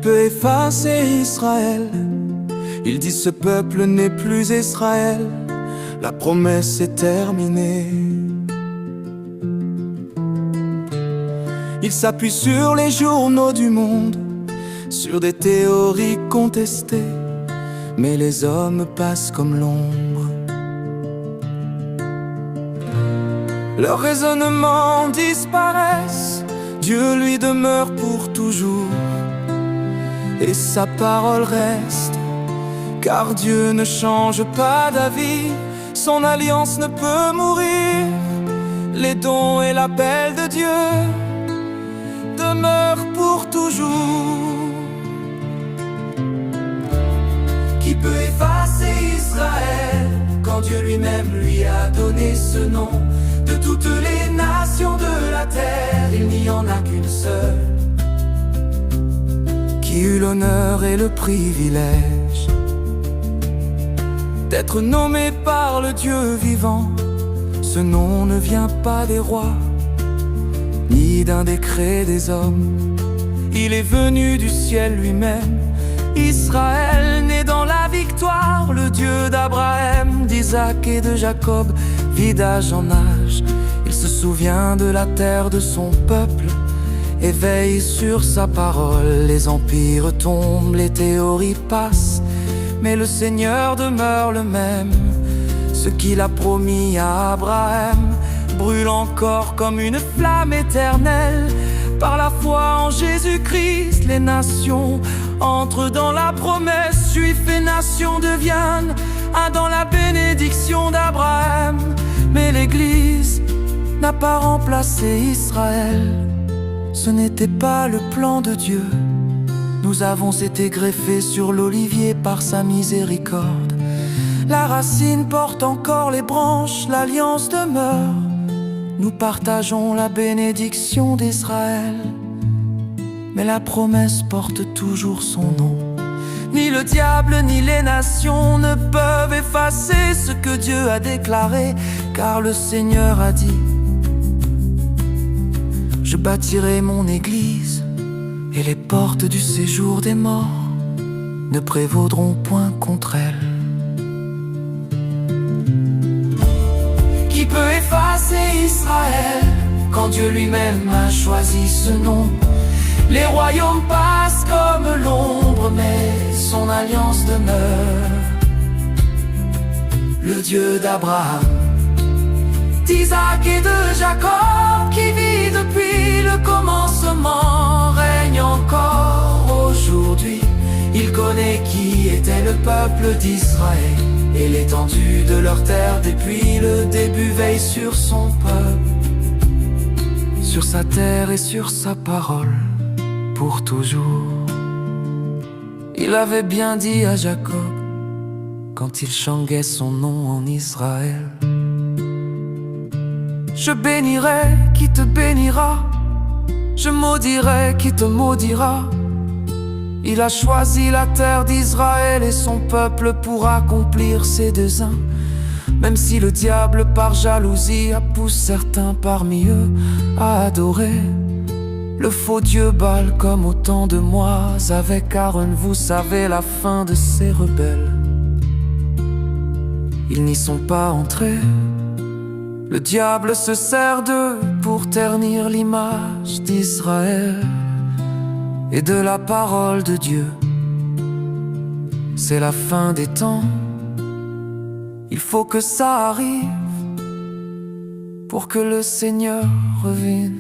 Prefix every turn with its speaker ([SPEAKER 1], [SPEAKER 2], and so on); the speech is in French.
[SPEAKER 1] peut effacer Israël? Il dit ce peuple n'est plus Israël, la promesse est terminée. Il s'appuie sur les journaux du monde, sur des théories contestées, mais les hommes passent comme l'ombre. Leurs raisonnements disparaissent, Dieu lui demeure pour toujours, et sa parole reste, car Dieu ne change pas d'avis, son alliance ne peut mourir. Les dons et l'appel de Dieu demeurent pour toujours. Qui peut effacer Israël quand Dieu lui-même lui a donné ce nom? De toutes les nations de la terre, il n'y en a qu'une seule qui eut l'honneur et le privilège d'être nommé par le Dieu vivant. Ce nom ne vient pas des rois, ni d'un décret des hommes. Il est venu du ciel lui-même. Israël né dans la victoire, le Dieu d'Abraham, d'Isaac et de Jacob, vit d'âge en âge. Il se souvient de la terre de son peuple et veille sur sa parole. Les empires tombent, les théories passent, mais le Seigneur demeure le même. Ce qu'il a promis à Abraham brûle encore comme une flamme éternelle. Par la foi en Jésus-Christ, les nations entrent dans la promesse. Juifs et nations deviennent un dans la bénédiction d'Abraham. Mais l'Église n'a pas remplacé Israël. Ce n'était pas le plan de Dieu. Nous avons été greffés sur l'olivier par sa miséricorde. La racine porte encore les branches, l'alliance demeure. Nous partageons la bénédiction d'Israël, mais la promesse porte toujours son nom. Ni le diable ni les nations ne peuvent effacer ce que Dieu a déclaré, car le Seigneur a dit: je bâtirai mon église, et les portes du séjour des morts ne prévaudront point contre elle. Qui peut effacer Israël quand Dieu lui-même a choisi ce nom? Les royaumes passent comme l'ombre, mais son alliance demeure. Le Dieu d'Abraham, d'Isaac et de Jacob, qui vit depuis le commencement, règne encore aujourd'hui. Il connaît qui était le peuple d'Israël et l'étendue de leur terre depuis le début. Veille sur son peuple, sur sa terre et sur sa parole pour toujours. Il avait bien dit à Jacob quand il changuait son nom en Israël: je bénirai qui te bénira, je maudirai qui te maudira. Il a choisi la terre d'Israël et son peuple pour accomplir ses desseins. Même si le diable par jalousie a poussé certains parmi eux à adorer le faux Dieu Baal comme au temps de Moïse avec Aaron. Vous savez la fin de ces rebelles. Ils n'y sont pas entrés. Le diable se sert d'eux pour ternir l'image d'Israël et de la parole de Dieu. C'est la fin des temps. Il faut que ça arrive pour que le Seigneur revienne.